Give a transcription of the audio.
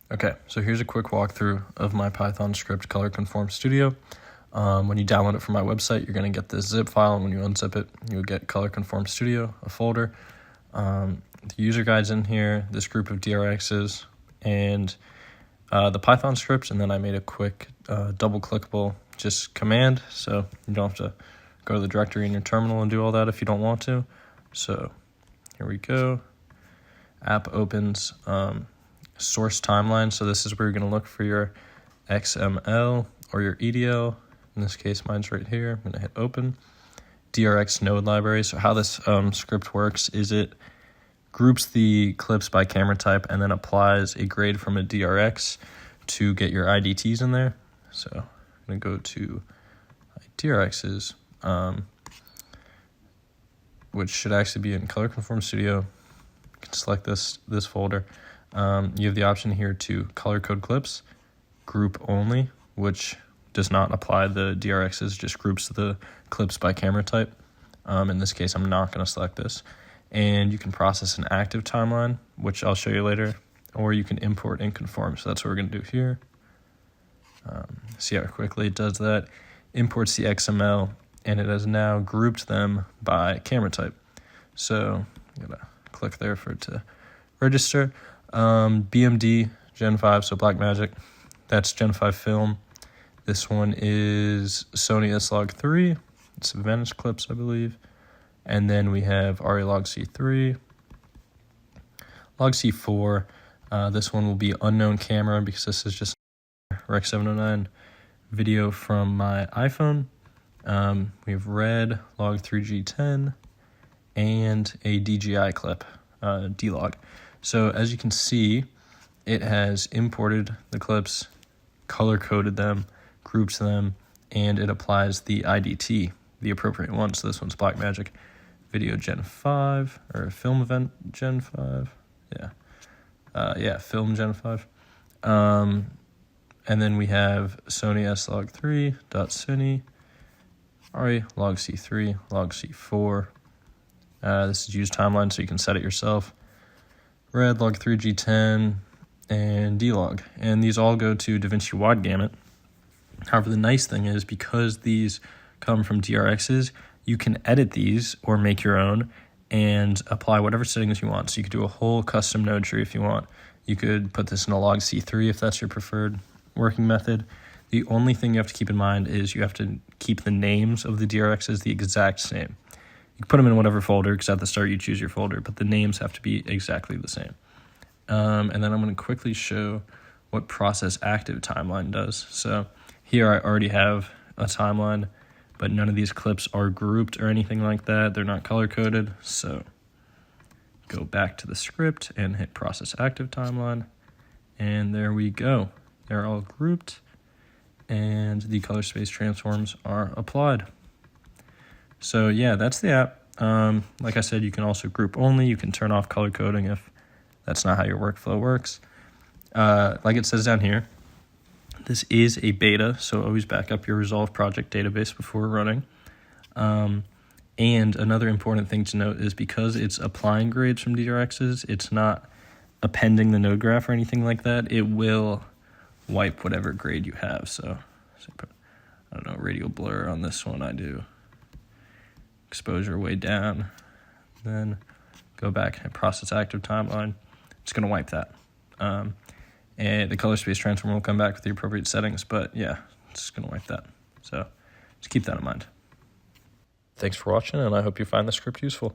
Okay, so here's a quick walkthrough of my Python script Color Conform Studio. When you download it from my website, you're going to get this zip file, and when you unzip it, you'll get Color Conform Studio, a folder. The user guide's in here, this group of DRXs, and the Python script, and then I made a quick double-clickable just command, so you don't have to go to the directory in your terminal and do all that if you don't want to. So here we go. App opens. Source timeline, so this is where you're going to look for your XML or your EDL. In this case, mine's right here. I'm going to hit open. DRX node library. So how this script works is it groups the clips by camera type and then applies a grade from a DRX to get your IDTs in there. So I'm going to go to DRXs, which should actually be in Color Conform Studio. You can select this folder. You have the option here to color code clips, group only, which does not apply the DRXs, just groups the clips by camera type. In this case, I'm not going to select this. And you can process an active timeline, which I'll show you later, or you can import and conform. So that's what we're going to do here. See how quickly it does that. Imports the XML, and it has now grouped them by camera type. So I'm going to click there for it to register. BMD Gen 5, so Blackmagic, that's Gen 5 film. This one is Sony S-Log3, it's Venice Clips, I believe. And then we have ARRI Log C3. Log C4, this one will be unknown camera because this is just Rec 709 video from my iPhone. We have red, Log 3G10, and a DJI clip, D-Log. So as you can see, it has imported the clips, color-coded them, groups them, and it applies the IDT, the appropriate one. So this one's Blackmagic Video Gen 5, or Film Event Gen 5. Film Gen 5. And then we have Sony S-Log3, .Sony, ARRI Log C3, Log C4. This is use timeline, so you can set it yourself. Red, Log 3G10, and D-Log. And these all go to DaVinci Wide Gamut. However, the nice thing is because these come from DRXs, you can edit these or make your own and apply whatever settings you want. So you could do a whole custom node tree if you want. You could put this in a Log C3 if that's your preferred working method. The only thing you have to keep in mind is you have to keep the names of the DRXs the exact same. You can put them in whatever folder, because at the start you choose your folder, but the names have to be exactly the same. And then I'm going to quickly show what process active timeline does. So here I already have a timeline, but none of these clips are grouped or anything like that. They're not color-coded. So go back to the script and hit process active timeline. And there we go. They're all grouped, and the color space transforms are applied. So yeah, that's the app. Like I said, you can also group only. You can turn off color coding if that's not how your workflow works. Like it says down here, this is a beta, so always back up your Resolve project database before running. And another important thing to note is because it's applying grades from DRXs, it's not appending the node graph or anything like that. It will wipe whatever grade you have. So put, I don't know, radial blur on this one I do. Exposure way down, then go back and process active timeline. It's going to wipe that. And the color space transform will come back with the appropriate settings, but yeah, it's going to wipe that. So just keep that in mind. Thanks for watching, and I hope you find the script useful.